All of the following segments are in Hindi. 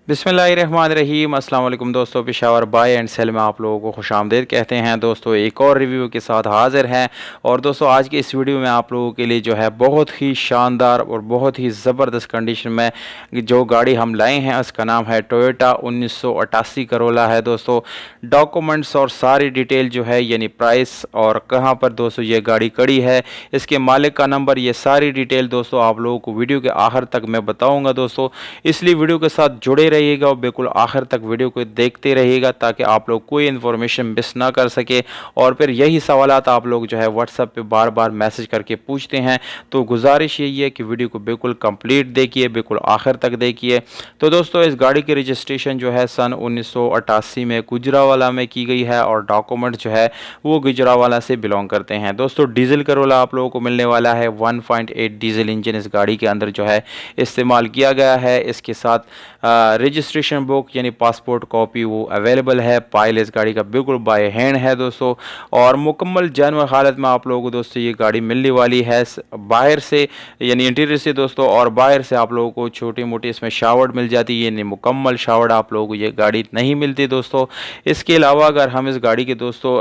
बिस्मिल्लाहिर्रहमानिर्रहीम। अस्सलाम वालेकुम दोस्तों, पेशावर बाय एंड सेल में आप लोगों को खुशामदीद कहते हैं। दोस्तों एक और रिव्यू के साथ हाज़िर हैं। और दोस्तों आज की इस वीडियो में आप लोगों के लिए जो है बहुत ही शानदार और बहुत ही ज़बरदस्त कंडीशन में जो गाड़ी हम लाए हैं उसका नाम है टोयोटा 1988 करोला है। दोस्तों डॉक्यूमेंट्स और सारी डिटेल जो है यानी प्राइस और कहाँ पर दोस्तों ये गाड़ी खड़ी है, इसके मालिक का नंबर, ये सारी डिटेल दोस्तों आप लोगों को वीडियो के आखिर तक मैं बताऊँगा दोस्तों, इसलिए वीडियो के साथ जुड़े रहिएगा और बिल्कुल आखिर तक वीडियो को देखते रहिएगा ताकि आप लोग कोई इन्फॉर्मेशन मिस ना कर सके। और फिर यही सवालात आप लोग जो है व्हाट्सएप पे बार बार मैसेज करके पूछते हैं, तो गुजारिश यही है कि वीडियो को बिल्कुल कंप्लीट देखिए, बिल्कुल आखिर तक देखिए। तो दोस्तों इस गाड़ी की रजिस्ट्रेशन जो है सन 1988 में गुजरावाला में की गई है और डॉक्यूमेंट जो है वो गुजरावाला से बिलोंग करते हैं। दोस्तों डीजल करोला आप लोगों को मिलने वाला है। 1.8 डीजल इंजन इस गाड़ी के अंदर जो है इस्तेमाल किया गया है। इसके साथ रजिस्ट्रेशन बुक यानी पासपोर्ट कॉपी वो अवेलेबल है। फाइल इस गाड़ी का बिल्कुल बाय हैंड है दोस्तों। और मुकम्मल जानवर हालत में आप लोगों को दोस्तों ये गाड़ी मिलने वाली है बाहर से यानी इंटीरियर से दोस्तों, और बाहर से आप लोगों को छोटी मोटी इसमें शावर्ड मिल जाती है, यानी मुकम्मल शावर्ड आप लोगों को ये गाड़ी नहीं मिलती दोस्तों। इसके अलावा अगर हम इस गाड़ी के दोस्तों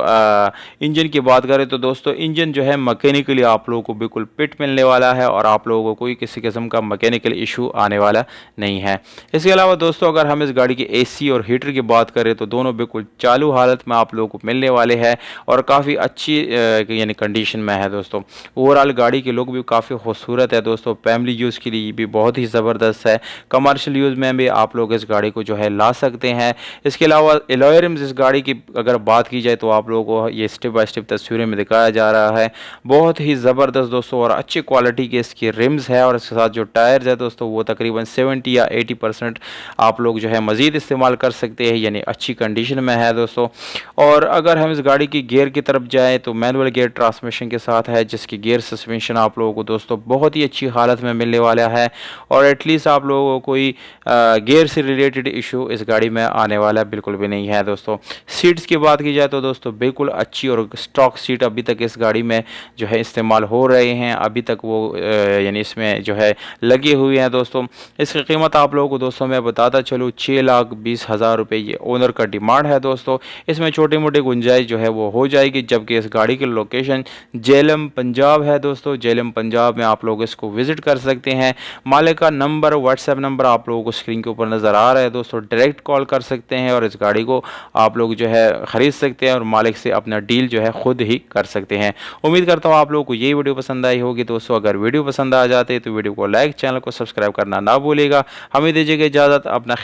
इंजन की बात करें तो दोस्तों इंजन जो है मैकेनिकली आप लोगों को बिल्कुल फिट मिलने वाला है और आप लोगों को कोई किसी किस्म का मैकेनिकल इशू आने वाला नहीं है। इसके अलावा दोस्तों अगर हम इस गाड़ी की एसी और हीटर की बात करें तो दोनों बिल्कुल चालू हालत में आप लोगों को मिलने वाले हैं और काफ़ी अच्छी यानी कंडीशन में है दोस्तों। ओवरऑल गाड़ी के लुक भी काफ़ी खूबसूरत है दोस्तों। फैमिली यूज़ के लिए भी बहुत ही ज़बरदस्त है। कमर्शियल यूज़ में भी आप लोग इस गाड़ी को जो है ला सकते हैं। इसके अलावा एलॉय रिम्स इस गाड़ी की अगर बात की जाए तो आप लोगों को ये स्टेप बाय स्टेप तस्वीरें में दिखाया जा रहा है। बहुत ही ज़बरदस्त दोस्तों और अच्छी क्वालिटी के इसकी रिम्स है। और इसके साथ जो टायर्स है दोस्तों वो तकरीबन 70 या 80% आप लोग जो है मज़ीद इस्तेमाल कर सकते हैं, यानी अच्छी कंडीशन में है दोस्तों। और अगर हम इस गाड़ी की गियर की तरफ जाएं तो मैनुअल गियर ट्रांसमिशन के साथ है, जिसकी गियर सस्पेंशन आप लोगों को दोस्तों बहुत ही अच्छी हालत में मिलने वाला है और एटलीस्ट आप लोगों को कोई गियर से रिलेटेड इशू इस गाड़ी में आने वाला बिल्कुल भी नहीं है दोस्तों। सीट्स की बात की जाए तो दोस्तों बिल्कुल अच्छी और स्टॉक सीट अभी तक इस गाड़ी में जो है इस्तेमाल हो रहे हैं, अभी तक वो यानी इसमें जो है लगे हुए हैं दोस्तों। इसकी कीमत आप लोगों को दोस्तों मैं बताता चलूँ 6,20,000 रुपये ये ओनर का डिमांड है दोस्तों। इसमें छोटी मोटी गुंजाइश जो है वो हो जाएगी, जबकि इस गाड़ी की लोकेशन जेलम पंजाब है दोस्तों। जेलम पंजाब में आप लोग इसको विज़िट कर सकते हैं। मालिक का नंबर, व्हाट्सएप नंबर आप लोगों को स्क्रीन के ऊपर नज़र आ रहा है दोस्तों। डायरेक्ट कॉल कर सकते हैं और इस गाड़ी को आप लोग जो है ख़रीद सकते हैं और मालिक से अपना डील जो है ख़ुद ही कर सकते हैं। उम्मीद करता हूँ आप लोगों को ये वीडियो पसंद आई होगी दोस्तों। अगर वीडियो पसंद आ जाते तो वीडियो को लाइक, चैनल को सब्सक्राइब करना ना भूलिएगा। हमें दीजिएगा इजाज़त। अपना